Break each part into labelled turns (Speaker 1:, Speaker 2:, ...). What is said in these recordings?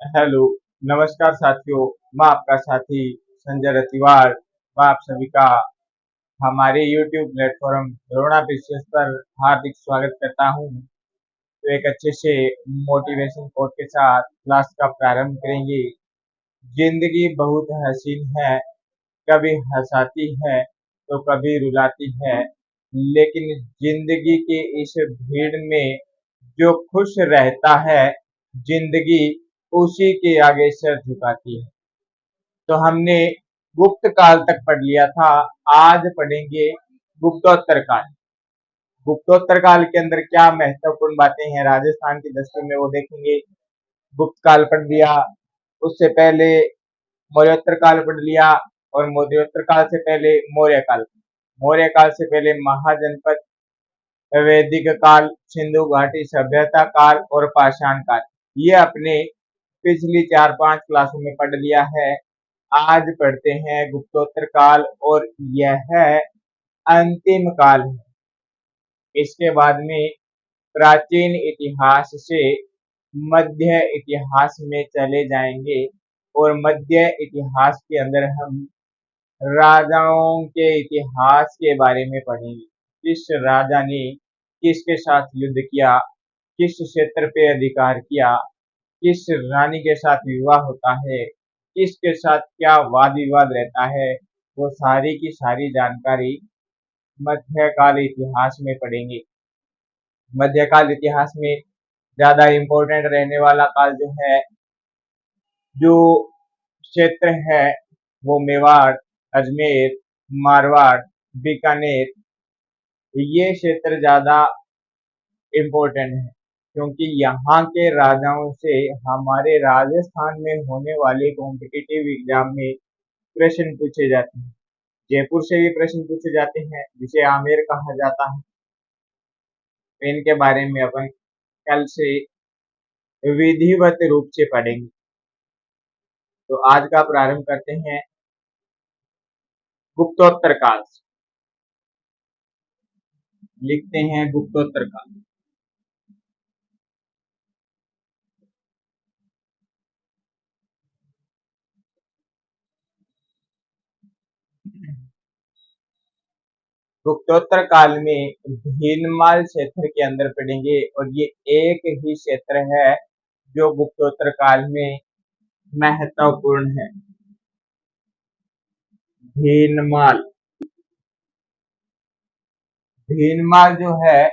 Speaker 1: Hello, नमस्कार साथियों। मैं आपका साथी संजय रतिवार। मैं आप सभी का हमारे YouTube प्लेटफॉर्म रोना बिजनेस पर हार्दिक स्वागत करता हूं। तो एक अच्छे से मोटिवेशन कोट के साथ क्लास का प्रारंभ करेंगे। जिंदगी बहुत हसीन है, कभी हंसाती है तो कभी रुलाती है, लेकिन जिंदगी की इस भीड़ में जो खुश रहता है, जिंदगी उसी के आगे सर झुकाती है। तो हमने गुप्त काल तक पढ़ लिया था। आज पढ़ेंगे गुप्तोत्तर काल। गुप्तोत्तर काल के अंदर क्या महत्वपूर्ण बातें हैं राजस्थान की दस्तूर में, वो देखेंगे। गुप्त काल पढ़ लिया, उससे पहले मौर्योत्तर काल पढ़ लिया, और मौर्योत्तर काल से पहले मौर्य काल। मौर्य काल से पहले महाजनपद, वैदिक काल, सिंधु घाटी सभ्यता काल और पाषाण काल। ये अपने पिछली 4-5 क्लासों में पढ़ लिया है। आज पढ़ते हैं गुप्तोत्तर काल, और यह अंतिम काल है। इसके बाद में प्राचीन इतिहास से मध्य इतिहास में चले जाएंगे, और मध्य इतिहास के अंदर हम राजाओं के इतिहास के बारे में पढ़ेंगे। किस राजा ने किसके साथ युद्ध किया, किस क्षेत्र पे अधिकार किया, किस रानी के साथ विवाह होता है, किसके साथ क्या वाद विवाद रहता है, वो सारी की सारी जानकारी मध्यकाल इतिहास में पढ़ेंगे। मध्यकाल इतिहास में ज्यादा इम्पोर्टेंट रहने वाला काल जो है, जो क्षेत्र है, वो मेवाड़, अजमेर, मारवाड़, बीकानेर, ये क्षेत्र ज्यादा इम्पोर्टेंट है, क्योंकि यहाँ के राजाओं से हमारे राजस्थान में होने वाले कॉम्पिटिटिव एग्जाम में प्रश्न पूछे जाते हैं। जयपुर से भी प्रश्न पूछे जाते हैं, जिसे आमेर कहा जाता है। इनके बारे में अपन कल से विधिवत रूप से पढ़ेंगे। तो आज का प्रारंभ करते हैं गुप्तोत्तर काल से। लिखते हैं गुप्तोत्तर काल। गुप्तोत्तर काल में भीनमाल क्षेत्र के अंदर पढ़ेंगे, और ये एक ही क्षेत्र है जो गुप्तोत्तर काल में महत्वपूर्ण है। भीनमाल। भीनमाल जो है,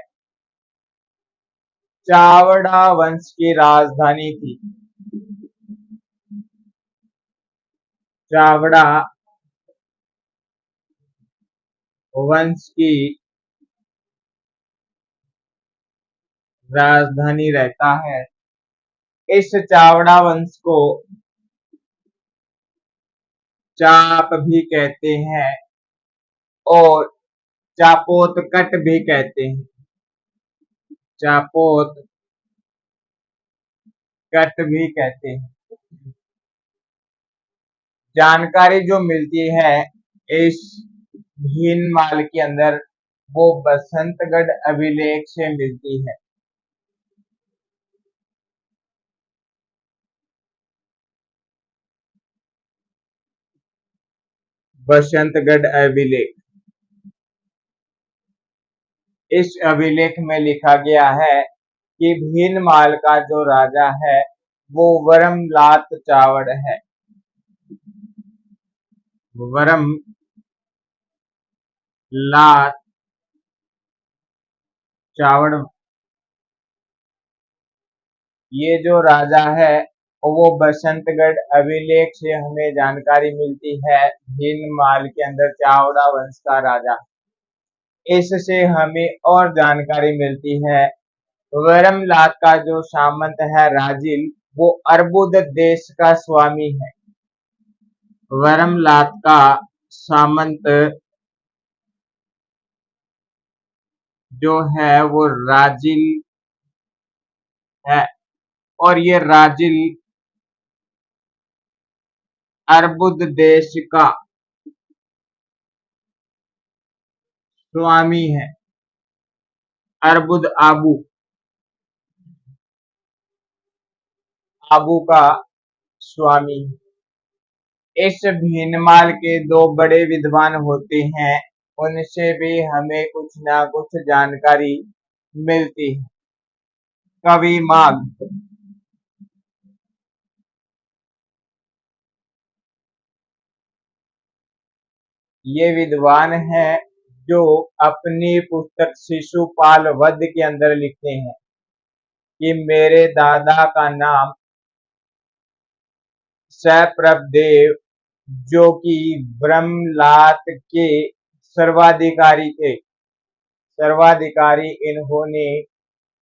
Speaker 1: चावड़ा वंश की राजधानी थी। चावड़ा वंश की राजधानी रहता है। इस चावड़ा वंश को चाप भी कहते हैं, और चापोतकट भी कहते हैं। चापोतकट भी कहते हैं। जानकारी जो मिलती है इस भीनमाल के अंदर, वो बसंतगढ़ अभिलेख से मिलती है। बसंतगढ़ अभिलेख। इस अभिलेख में लिखा गया है कि भीनमाल का जो राजा है, वो वरमलात चावड़ है। वरमलात चावड़, ये जो राजा है, वो बसंतगढ़ अभिलेख से हमें जानकारी मिलती है। भीनमाल के अंदर चावड़ा वंश का राजा, इससे हमें और जानकारी मिलती है। वरमलात का जो सामंत है राजिल, वो अर्बुद देश का स्वामी है। वरमलात का सामंत जो है वो राजिल है, और ये राजिल अर्बुद देश का स्वामी है। अर्बुद आबू, आबू का स्वामी। इस भीनमाल के दो बड़े विद्वान होते हैं, उनसे भी हमें कुछ ना कुछ जानकारी मिलती है। कवि माघ, ये विद्वान हैं जो अपनी पुस्तक शिशुपाल वध के अंदर लिखते हैं कि मेरे दादा का नाम सप्रभदेव, जो कि ब्रह्मलात के सर्वाधिकारी थे। सर्वाधिकारी इन्होंने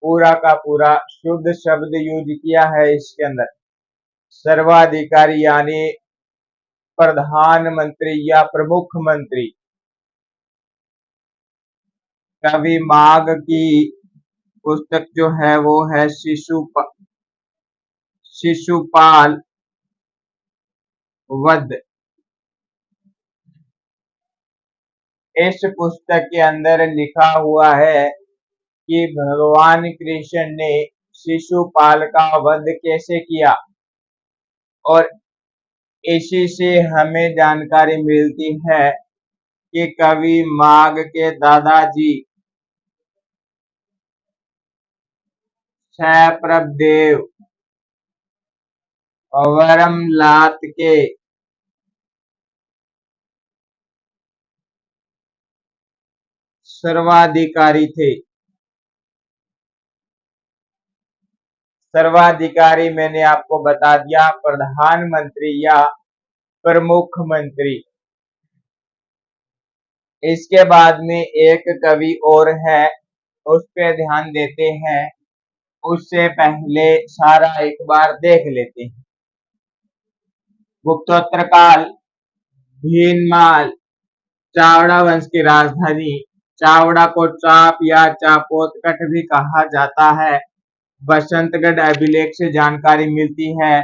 Speaker 1: पूरा का पूरा शुद्ध शब्द यूज किया है इसके अंदर। सर्वाधिकारी यानी प्रधानमंत्री या प्रमुख मंत्री। कवि माघ की पुस्तक जो है वो है शिशुपाल वध। इस पुस्तक के अंदर लिखा हुआ है कि भगवान कृष्ण ने शिशुपाल का वध कैसे किया, और इसी से हमें जानकारी मिलती है कि कवि माघ के दादाजी सप्रभदेव वर्मलात के सर्वाधिकारी थे। सर्वाधिकारी मैंने आपको बता दिया, प्रधानमंत्री या प्रमुख मंत्री। इसके बाद में एक कवि और है, उस पे ध्यान देते हैं। उससे पहले सारा एक बार देख लेते हैं। गुप्तोत्तर काल, भीनमाल, चावड़ा वंश की राजधानी। चावड़ा को चाप या चापोतकट भी कहा जाता है। बसंतगढ़ अभिलेख से जानकारी मिलती है।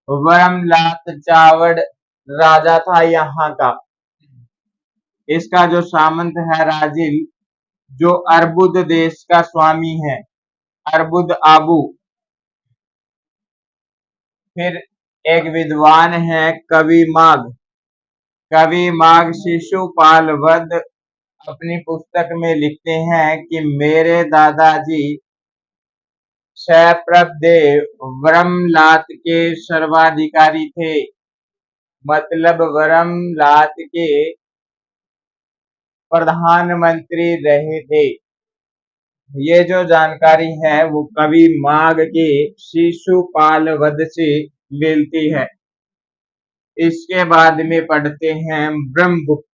Speaker 1: वर्मलात चावड़ राजा था यहाँ का। इसका जो सामंत है राजिल, जो अर्बुद देश का स्वामी है, अर्बुद आबू। फिर एक विद्वान है कवि माघ। कवि माघ शिशुपाल वध अपनी पुस्तक में लिखते हैं कि मेरे दादाजी सप्रभदेव वर्मलात के सर्वाधिकारी थे, मतलब वर्मलात के प्रधानमंत्री रहे थे। ये जो जानकारी है वो कवि माघ के शिशुपाल वध से मिलती है। इसके बाद में पढ़ते हैं ब्रह्मगुप्त।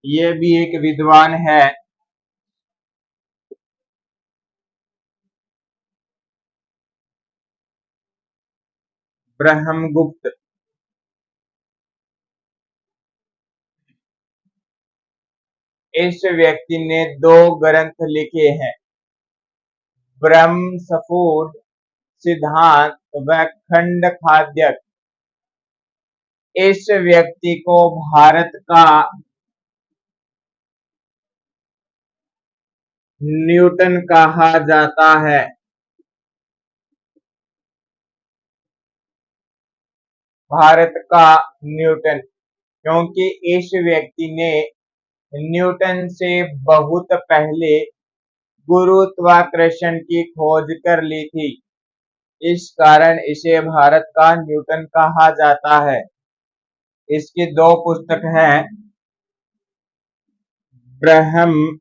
Speaker 1: ये भी एक विद्वान है। ब्रह्मगुप्त इस व्यक्ति ने दो ग्रंथ लिखे हैं, ब्रह्म स्फुट सिद्धांत व खंड खाद्यक। इस व्यक्ति को भारत का न्यूटन कहा जाता है। भारत का न्यूटन, क्योंकि इस व्यक्ति ने न्यूटन से बहुत पहले गुरुत्वाकर्षण की खोज कर ली थी। इस कारण इसे भारत का न्यूटन कहा जाता है। इसकी दो पुस्तक हैं, ब्रह्म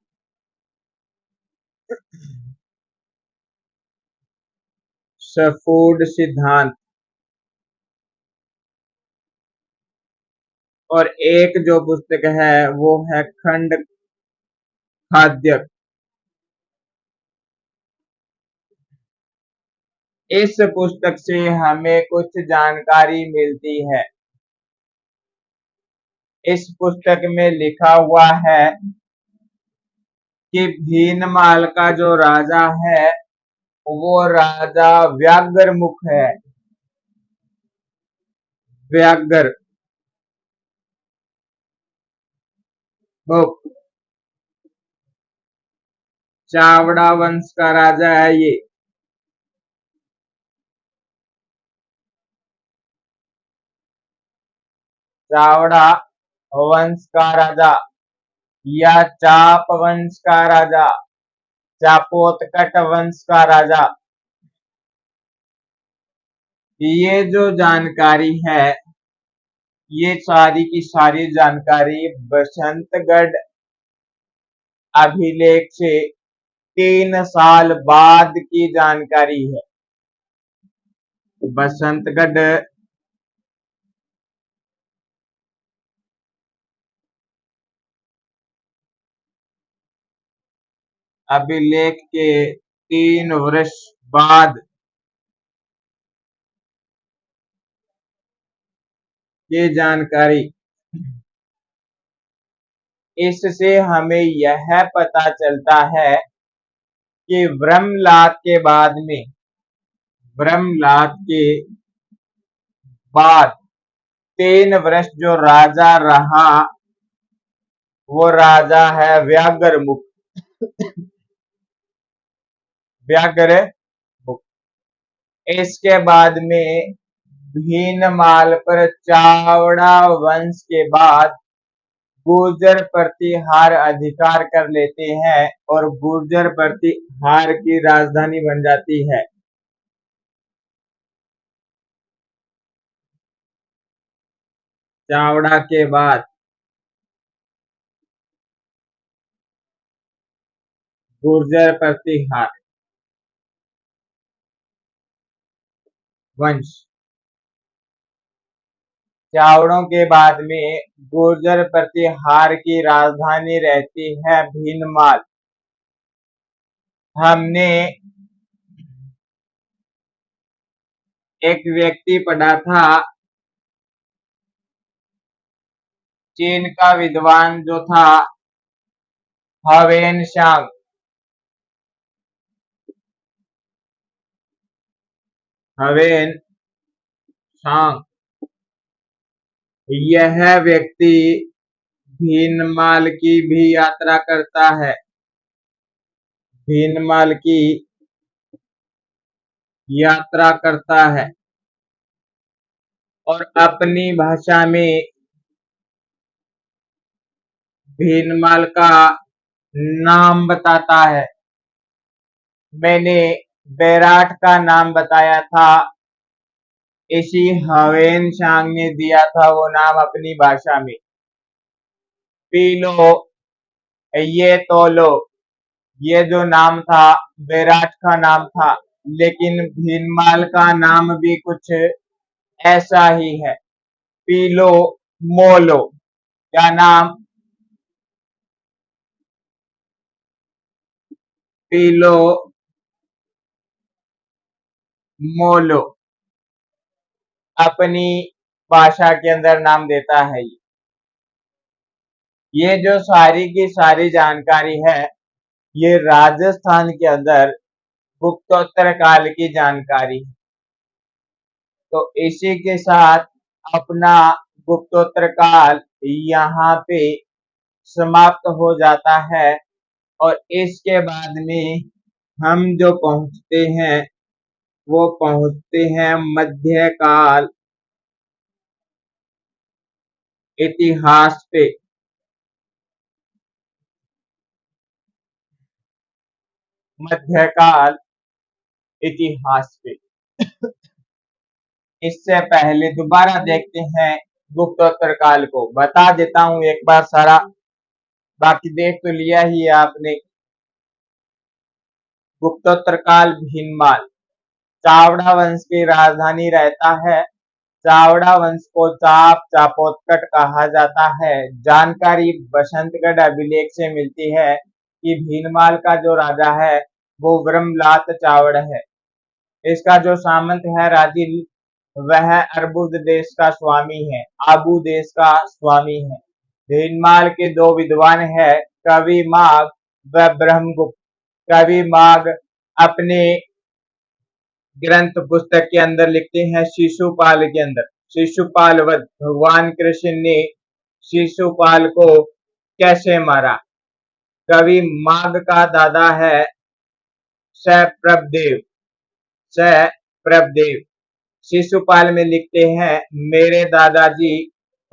Speaker 1: स्फुट सिद्धांत, और एक जो पुस्तक है वो है खंड खाद्यक। इस पुस्तक से हमें कुछ जानकारी मिलती है। इस पुस्तक में लिखा हुआ है कि भीनमाल का जो राजा है वो राजा व्याघ्रमुख है। व्याघ्र मुख चावड़ा वंश का राजा है ये। चावड़ा वंश का राजा या चाप वंश का राजा, चापोतकट वंश का राजा। ये जो जानकारी है, ये सारी की सारी जानकारी बसंतगढ़ अभिलेख से 3 साल बाद की जानकारी है। बसंतगढ़ अभिलेख के 3 वर्ष बाद की जानकारी। इससे हमें यह पता चलता है कि ब्रह्मलाद के बाद 3 वर्ष जो राजा रहा वो राजा है व्याघ्रमुख। इसके बाद में भीनमाल पर चावड़ा वंश के बाद गुर्जर प्रतिहार अधिकार कर लेते हैं और गुर्जर प्रतिहार की राजधानी बन जाती है। चावड़ा के बाद गुर्जर प्रतिहार वंश। चावड़ों के बाद में गुर्जर प्रतिहार की राजधानी रहती है भीनमाल। हमने एक व्यक्ति पढ़ा था, चीन का विद्वान जो था हवेन सांग। यह व्यक्ति भीनमाल की भी यात्रा करता है। भीनमाल की यात्रा करता है और अपनी भाषा में भीनमाल का नाम बताता है। मैंने बैराट का नाम बताया था, इसी हवेन सांग ने दिया था वो नाम अपनी भाषा में। पी लो, ये तो लो, ये जो नाम था बैराट का नाम था, लेकिन भीनमाल का नाम भी कुछ ऐसा ही है, पी लो मोलो। क्या नाम? पी लो मोलो, अपनी भाषा के अंदर नाम देता है। ये जो सारी की सारी जानकारी है, ये राजस्थान के अंदर गुप्तोत्तर काल की जानकारी है। तो इसी के साथ अपना गुप्तोत्तर काल यहाँ पे समाप्त हो जाता है और इसके बाद में हम जो पहुंचते हैं वो पहुंचते हैं मध्यकाल इतिहास पे। मध्यकाल इतिहास पे। इससे पहले दोबारा देखते हैं गुप्तोत्तर काल को। बता देता हूं एक बार सारा, बाकी देख तो लिया ही है आपने। गुप्तोत्तर काल भीनमाल चावड़ा वंश की राजधानी रहता है। चावड़ा वंश को चापोतकट कहा जाता है। जानकारी बसंतगढ़ अभिलेख से मिलती है कि भीनमाल का जो राजा है वो ब्रह्मलात चावड़ है। इसका जो सामंत है राजिल, वह अर्बुद देश का स्वामी है, आबू देश का स्वामी है। भीनमाल के 2 विद्वान है, कवि माघ व ब्रह्मगुप्त। कवि माघ अपने ग्रंथ पुस्तक के अंदर लिखते हैं शिशुपाल के अंदर, शिशुपाल वध, भगवान कृष्ण ने शिशुपाल को कैसे मारा। कवि माघ का दादा है सप्रभदेव। शिशुपाल में लिखते हैं, मेरे दादाजी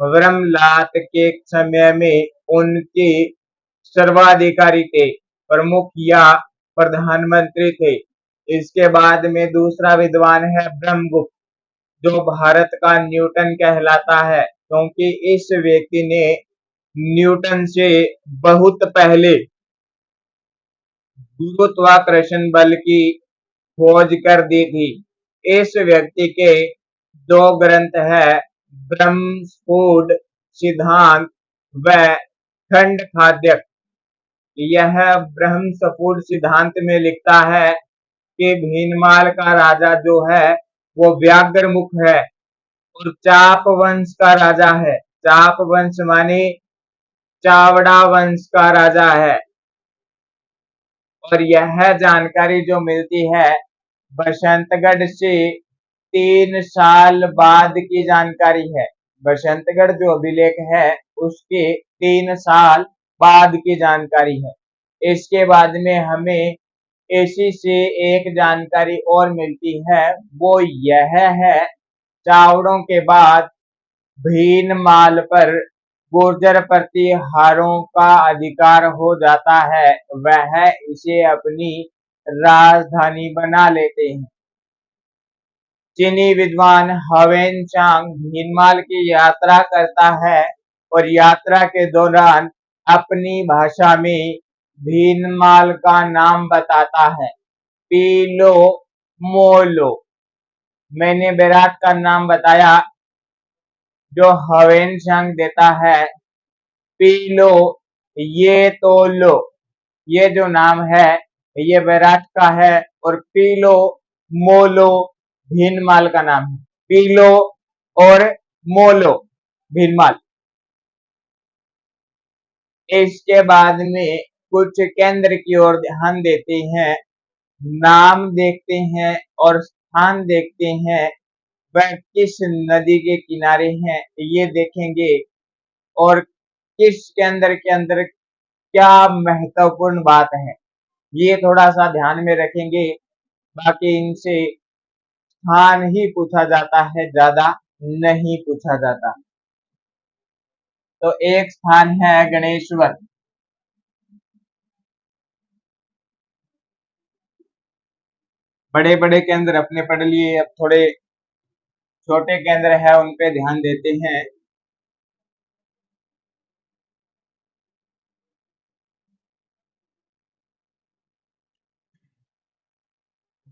Speaker 1: वर्मलात के समय में उनके सर्वाधिकारी थे, प्रमुख या प्रधानमंत्री थे। इसके बाद में दूसरा विद्वान है ब्रह्मगुप्त, जो भारत का न्यूटन कहलाता है, क्योंकि इस व्यक्ति ने न्यूटन से बहुत पहले गुरुत्वाकर्षण बल की खोज कर दी थी। इस व्यक्ति के दो ग्रंथ है, ब्रह्मस्फोट सिद्धांत व खंड खाद्यक। यह ब्रह्मस्फोट सिद्धांत में लिखता है कि भीनमाल का राजा जो है वो व्याघ्रमुख है और चाप वंश का राजा है। चाप वंश माने चावड़ा वंश का राजा है। और यह जानकारी जो मिलती है बसंतगढ़ से 3 साल बाद की जानकारी है। बसंतगढ़ जो अभिलेख है उसके 3 साल बाद की जानकारी है। इसके बाद में हमें इसी से एक जानकारी और मिलती है, वो यह है, चावड़ों के बाद भीनमाल पर गुर्जर प्रतिहारों का अधिकार हो जाता है, वह इसे अपनी राजधानी बना लेते हैं। चीनी विद्वान ह्वेन चांग भीनमाल की यात्रा करता है और यात्रा के दौरान अपनी भाषा में भीनमाल का नाम बताता है, पीलो मोलो। मैंने बैराट का नाम बताया जो ह्वेन चांग देता है, पीलो ये तो लो। ये जो नाम है ये बैराट का है और पीलो मोलो भीनमाल का नाम है। पीलो और मोलो भीनमाल। इसके बाद में कुछ केंद्र की ओर ध्यान देते हैं, नाम देखते हैं और स्थान देखते हैं, वह किस नदी के किनारे हैं ये देखेंगे और किस केंद्र के अंदर क्या महत्वपूर्ण बात है ये थोड़ा सा ध्यान में रखेंगे। बाकी इनसे स्थान ही पूछा जाता है, ज्यादा नहीं पूछा जाता। तो एक स्थान है गणेश्वर। बड़े बड़े केंद्र अपने पढ़ लिए, अब थोड़े छोटे केंद्र है उन पे ध्यान देते हैं।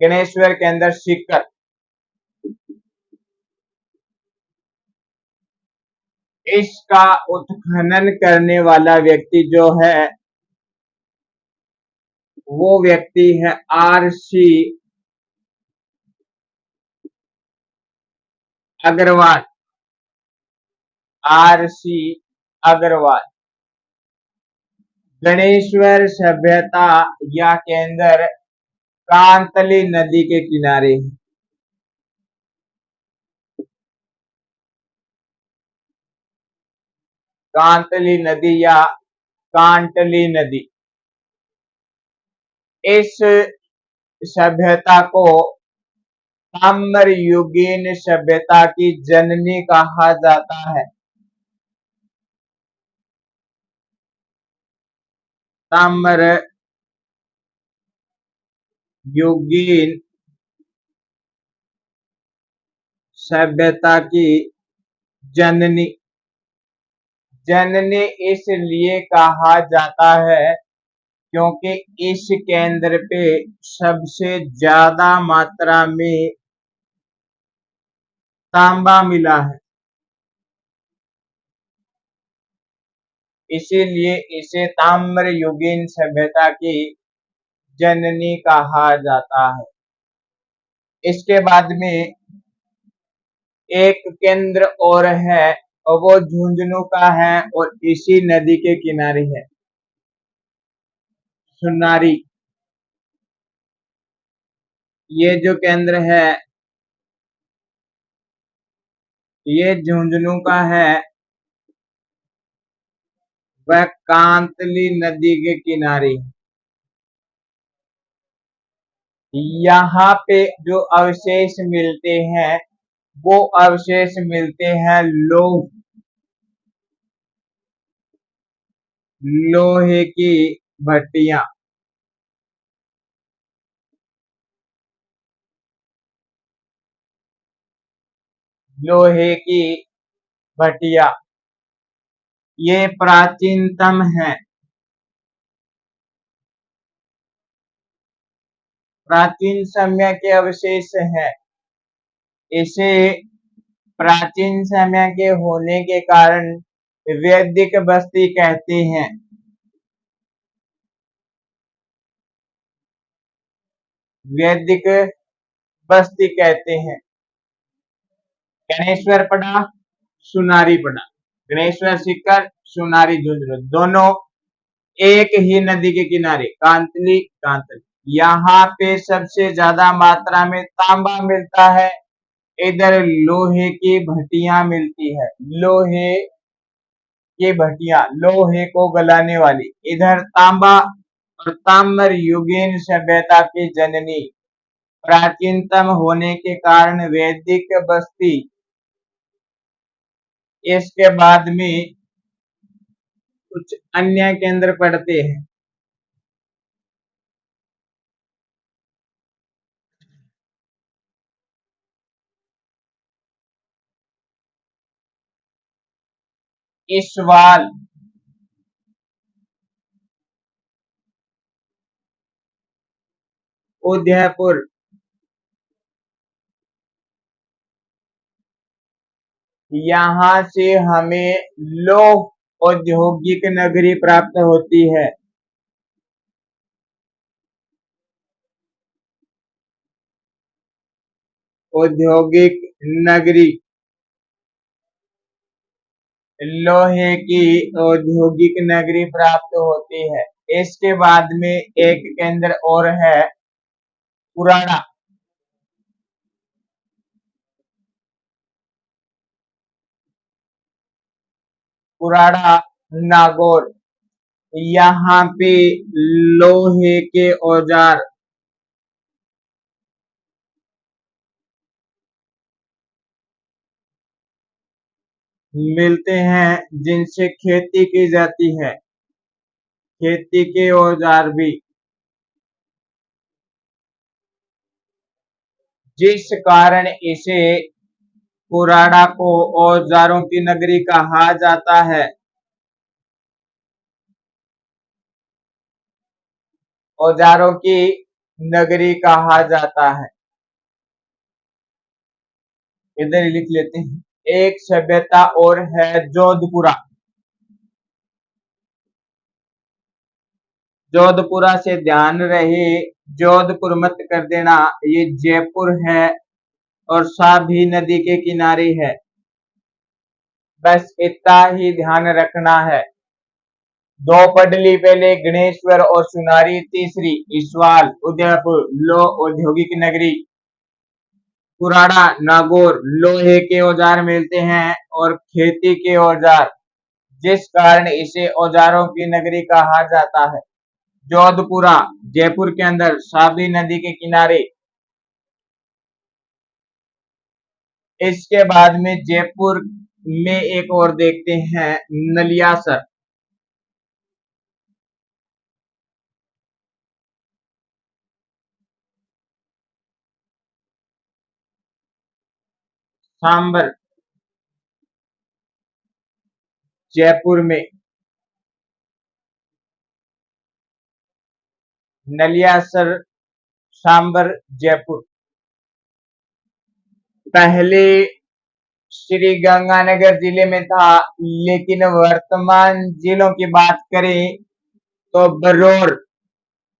Speaker 1: गणेश्वर के अंदर सीकर। इसका उत्खनन करने वाला व्यक्ति जो है वो व्यक्ति है आर.सी. अग्रवाल। आर.सी. अग्रवाल। गणेश्वर सभ्यता या केंद्र कांतली नदी के किनारे है। कांतली नदी या कांटली नदी। इस सभ्यता को ताम्रयुगीन सभ्यता की जननी कहा जाता है। ताम्रयुगीन सभ्यता की जननी। जननी इसलिए कहा जाता है क्योंकि इस केंद्र पे सबसे ज्यादा मात्रा में तांबा मिला है, इसीलिए इसे ताम्रयुगीन सभ्यता की जननी कहा जाता है। इसके बाद में एक केंद्र और है और वो झुंझुनू का है और इसी नदी के किनारे है, सुनारी। ये जो केंद्र है ये झुंझुनू का है, वह कांतली नदी के किनारे। यहाँ पे जो अवशेष मिलते हैं वो अवशेष मिलते हैं लौह लोहे की भट्टियां। लोहे की भट्टियां ये प्राचीनतम है। प्राचीन समय के अवशेष हैं। इसे प्राचीन समय के होने के कारण वैदिक बस्ती कहते हैं। वैदिक बस्ती कहते हैं। गणेश्वर पड़ा, सुनारी पड़ा। गणेश्वर सीकर, सुनारी झुंझुनू, दोनों एक ही नदी के किनारे, कांतली कांतली। यहाँ पे सबसे ज्यादा मात्रा में तांबा मिलता है। इधर लोहे की भट्टियां मिलती है। लोहे की भट्टियां, लोहे को गलाने वाली। इधर तांबा और ताम्र युगीन सभ्यता की जननी, प्राचीनतम होने के कारण वैदिक बस्ती। इसके बाद में कुछ अन्य केंद्र पड़ते हैं। इस्वाल, उदयपुर, यहाँ से हमें लौह औद्योगिक नगरी प्राप्त होती है। औद्योगिक नगरी, लोहे की औद्योगिक नगरी प्राप्त होती है। इसके बाद में एक केंद्र और है, पुराड़ा। पुराड़ा नागौर, यहाँ पे लोहे के औजार मिलते हैं जिनसे खेती की जाती है। खेती के औजार भी, जिस कारण इसे पुराड़ा को औजारों की नगरी कहा जाता है। औजारों की नगरी कहा जाता है। इधर लिख लेते हैं। एक सभ्यता और है जोधपुरा। जोधपुरा से ध्यान रहे, जोधपुर मत कर देना, ये जयपुर है और साभी नदी के किनारे है। बस इतना ही ध्यान रखना है। दो पडली पहले गणेश्वर और सुनारी, तीसरी इस्वाल, उदयपुर लो औद्योगिक नगरी, पुराड़ा नागौर लोहे के औजार मिलते हैं और खेती के औजार, जिस कारण इसे औजारों की नगरी कहा जाता है। जोधपुरा जयपुर के अंदर, साबरी नदी के किनारे। इसके बाद में जयपुर में एक और देखते हैं, नलियासर। सांबर जयपुर में, नलियासर सांबर जयपुर। पहले श्री गंगानगर जिले में था, लेकिन वर्तमान जिलों की बात करें तो बरौर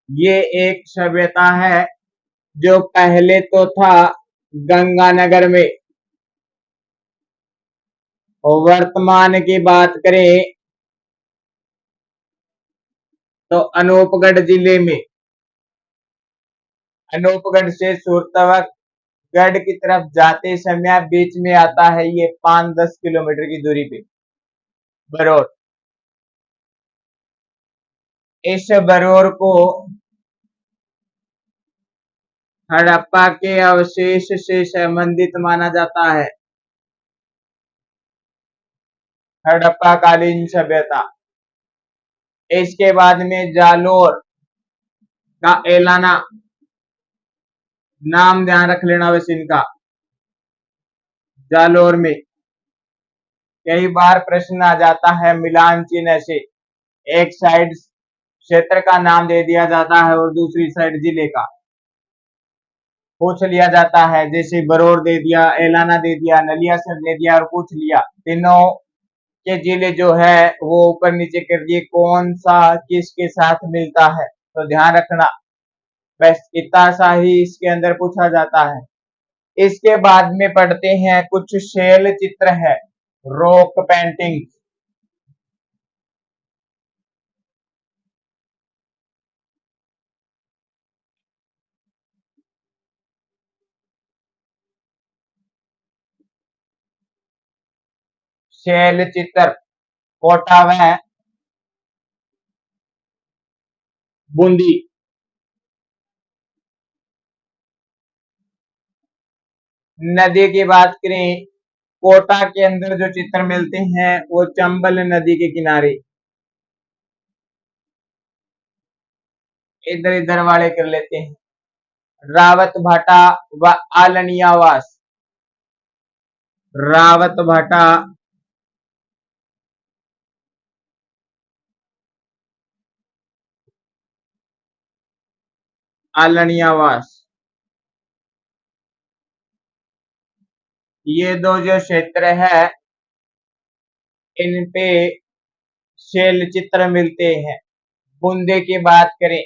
Speaker 1: ये एक सभ्यता है जो पहले तो था गंगानगर में। और वर्तमान की बात करें तो अनूपगढ़ जिले में। अनूपगढ़ से सुरतवक की तरफ जाते समय बीच में आता है, ये 5-10 किलोमीटर की दूरी पे बरौर। इस बरौर को हड़प्पा के अवशेष से संबंधित माना जाता है। हड़प्पा कालीन सभ्यता। इसके बाद में जालोर का एलाना, नाम ध्यान रख लेना वैसे इनका। जालोर में कई बार प्रश्न आ जाता है मिलान चिन्ह से, एक साइड क्षेत्र का नाम दे दिया जाता है और दूसरी साइड जिले का पूछ लिया जाता है, जैसे बरौर दे दिया, एलाना दे दिया, नलियासर दे दिया और पूछ लिया तीनों के जिले जो है वो ऊपर नीचे कर दिए, कौन सा किसके साथ मिलता है, तो ध्यान रखना। बस इतना सा ही इसके अंदर पूछा जाता है। इसके बाद में पढ़ते हैं कुछ शैल चित्र है, रॉक पेंटिंग। शैल चित्र कोटा व बूंदी। नदी की बात करें, कोटा के अंदर जो चित्र मिलते हैं वो चंबल नदी के किनारे, इधर इधर वाले कर लेते हैं। रावत भाटा व आलनियावास, रावत भाटा आलनियावास, ये दो जो क्षेत्र है इन पे शैल चित्र मिलते हैं। बूंदे की बात करें,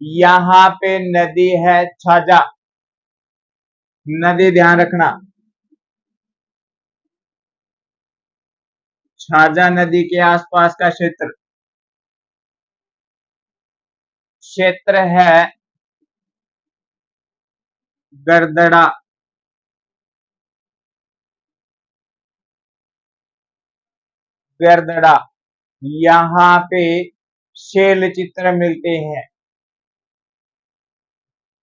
Speaker 1: यहाँ पे नदी है छाजा, नदी ध्यान रखना, छाजा नदी के आसपास का क्षेत्र, क्षेत्र है गरदड़ा, गरदड़ा, यहाँ पे शैल चित्र मिलते हैं।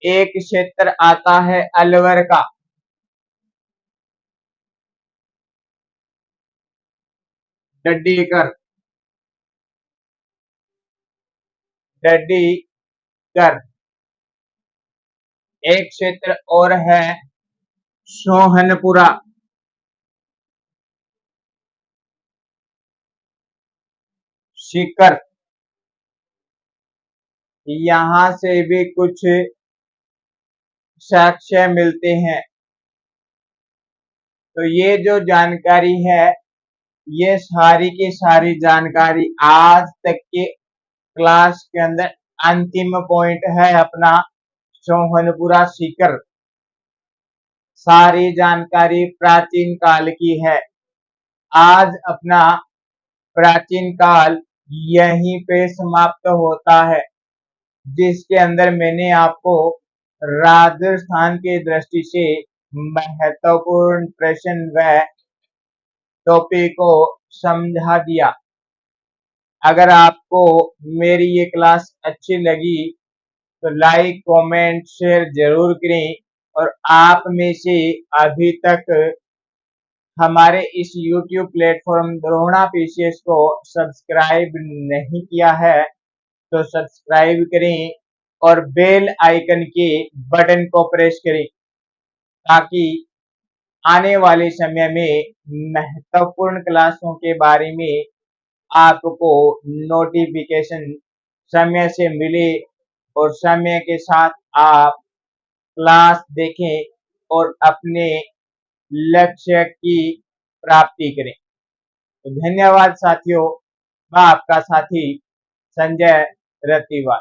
Speaker 1: एक क्षेत्र आता है अलवर का, डड्डीकर, डड्डीकर। एक क्षेत्र और है सोहनपुरा, सीकर, यहाँ से भी कुछ साक्ष्य मिलते हैं। तो ये जो जानकारी है ये सारी की सारी जानकारी आज तक के क्लास के अंदर अंतिम पॉइंट है अपना सोहनपुरा सीकर। सारी जानकारी प्राचीन काल की है। आज अपना प्राचीन काल यहीं पे समाप्त होता है, जिसके अंदर मैंने आपको राजस्थान की दृष्टि से महत्वपूर्ण प्रश्न व टॉपिक को समझा दिया। अगर आपको मेरी ये क्लास अच्छी लगी तो लाइक कमेंट शेयर जरूर करें, और आप में से अभी तक हमारे इस YouTube प्लेटफॉर्म द्रोणा पीसीएस को सब्सक्राइब नहीं किया है तो सब्सक्राइब करें और बेल आइकन के बटन को प्रेस करें, ताकि आने वाले समय में महत्वपूर्ण क्लासों के बारे में आपको नोटिफिकेशन समय से मिले और समय के साथ आप क्लास देखें और अपने लक्ष्य की प्राप्ति करें। तो धन्यवाद साथियों, मैं आपका साथी संजय रतिवाल।